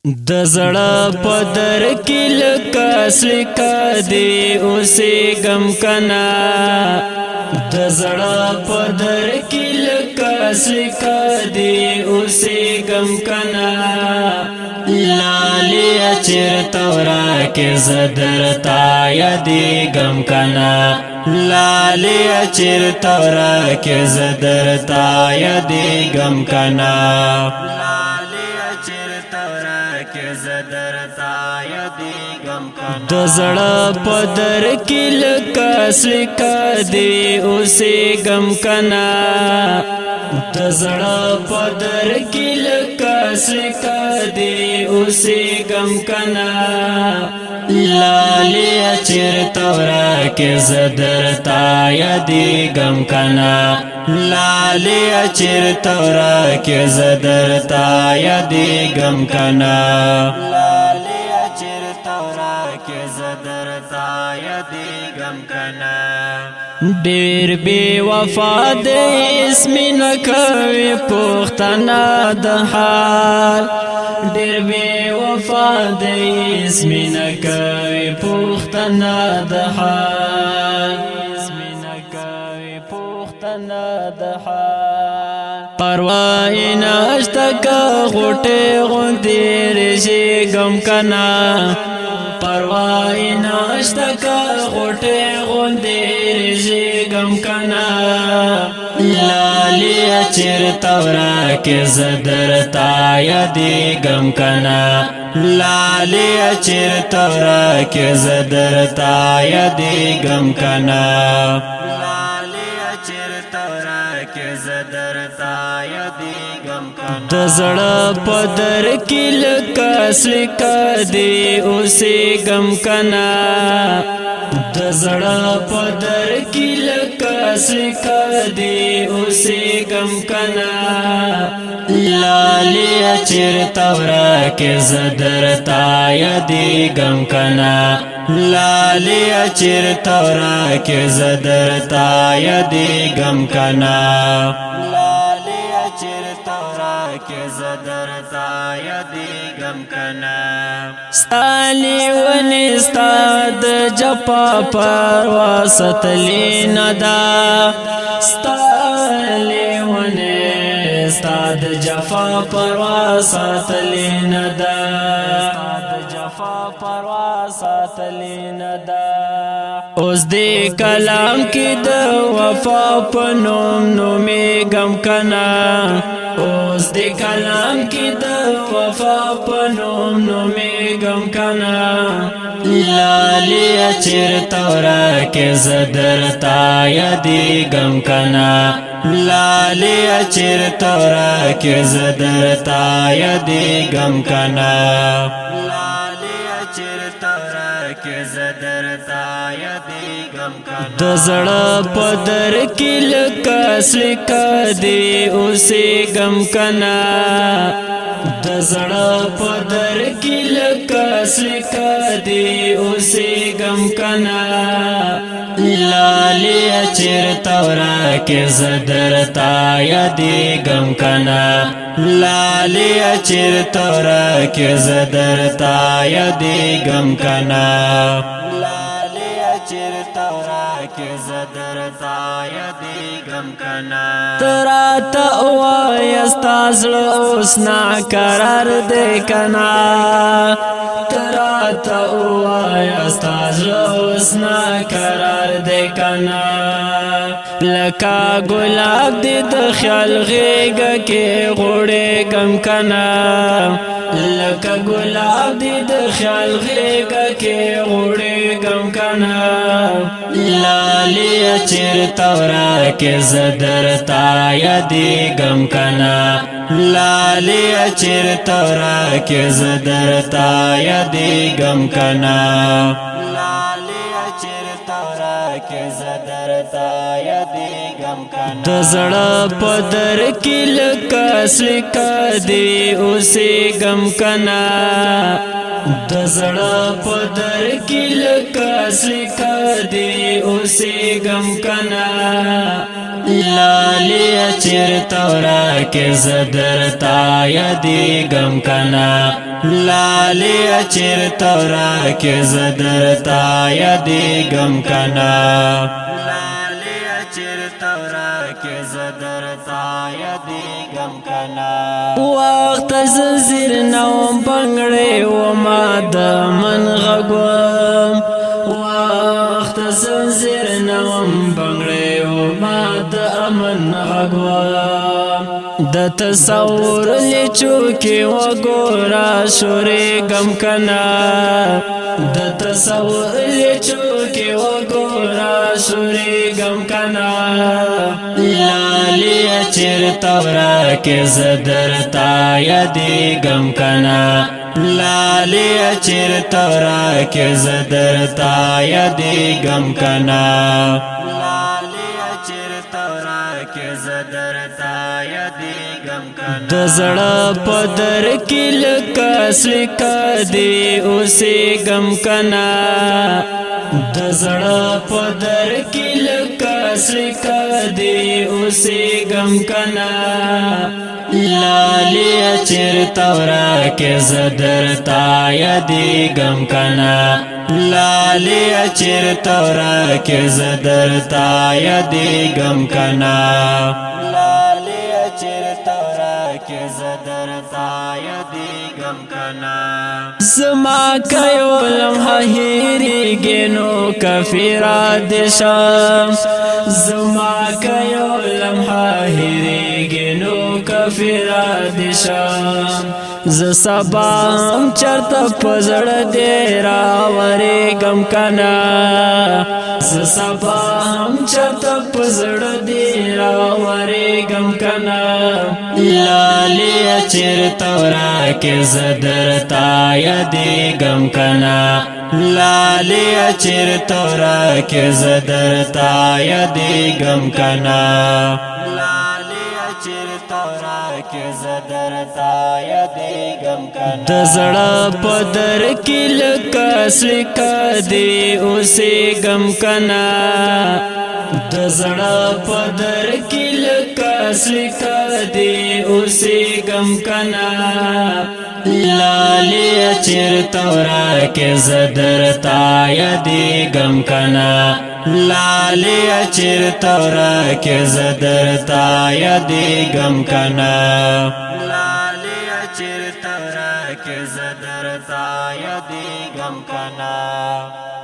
د زړه په در کې لکه سلکه دی اوسې غم کنا د زړه په در کې لکه سلکه دی اوسې غم کنا لالی چرته ورا کې زدرتا یدي غم کنا لالی چرته ورا کې زدرتا یدي غم کنا د زړه په در کې لکه سلکه دی اوسې غم کنا د زړه په در کې لکه سلکه دی اوسې غم کنا لالی چرته ورا کې زدرتا یدي غم کنا لالی چرته ورا کې زدرتا یدي غم کنا ډیر بی وفا د اسم نکوي پختنا د حال ډیر بی وفا د اسم نکوي پختنا د حال اسم نکوي پختنا د حال پروا نشته کا غټه غوندې رشي غم کنا پروا نشته کا غټه غوندې رشي غم کنا لالی چرته ورا کې زدرتا یدي غم کنا لالی چرته ورا کې زدرتا یدي غم کنا د زړه په در کې لکه سلکه دی اوسې غم کنا د زړه په در کې لکه سلکه دی اوسې غم کنا لالی چرته ورا کې زدرتا یدي غم کنا لالی چرته ورا کې زدرتا یدي غم کنا ستالی ونی ستاد جپا پروا ستلی ندا ستالی ونی ستاد جفا پروا ستلی ندا جفا پروا ستلی ندا اوس دی کلام کې د وفا په نوم نومې غم کنا اوس دی کلام کې د وفا په نوم نومې غم کنا لالی چرته ورا کې زدرتا یدي غم کنا لالی چرته ورا کې زدرتا یدي غم کنا د زړه په در کې لکه سلکه دی اوسې غم کنا د زړه په در کې لکه سلکه دی اوسې غم کنا لالی چرته ورا کې زدرتا یدي غم کنا لالی چرته ورا کې زدرتا یدي غم کنا تراتا وایستا زړه اوس نا قرار دی کنا تراتا وایستا زړه اوس نا قرار دی کنا لکه ګلاب دی د خیال غېږه کې غوړې غم کنا لکه ګلاب دی د خیال غېږه کې غوړې غم کنا لالی چرته ورا کې زدرتا یدي غم کنا لالی چرته ورا کې زدرتا یدي غم کنا د زړه په در کې لکه سلکه دی اوسې غم کنا د زړه په در کې لکه سلیکه دې اوسېږم کنه لالې چېرته ورکې زه درته یادېږم کنه لالې چېرته ورکې زه درته یادېږم کنه لالې چېرته ورکې زه درته یادېږم کنه وخت زه ځیر نوم بنګړې وما د من غږ وم وخت زه ځیر نوم بنګړې وما د امن غږ وم د تصور لچو کې وګوره شورېږم کنه د تصور لچو کې وګوره شورېږم کنه لالې چېرته ورکې زه درته یادېږم کنه لالې چېرته ورکې زه درته یادېږم کنه د زړه په در کې لکه سلیکه دې اوسېږم کنه د زړه په در کې لکه سلیکه دې اوسېږم کنه لالې چېرته ورکې زه درته یادېږم کنه لالې چېرته ورکې زه درته یادېږم کنه زما که یو لمحه هېرېږي نو کفیره دې شم زما که یو لمحه هېرېږي نو کفیره دې شم زه سبا هم چېرته په زړه دې راورېږم کنه زه سبا هم چېرته په زړه دې راورېږم کنه لالې چېرته ورکې زه درته یادېږم کنه لالې چېرته ورکې زه درته یادېږم کنه د زړه په در کې لکه سلیکه دې اوسېږم کنه د زړه په در کې لکه سلیکه دې اوسېږم کنه لالې چېرته ورکې زه درته یادېږم کنه لالې چېرته ورکې زه درته یادېږم کنه چرتا را که زدر تا یادیگم کنا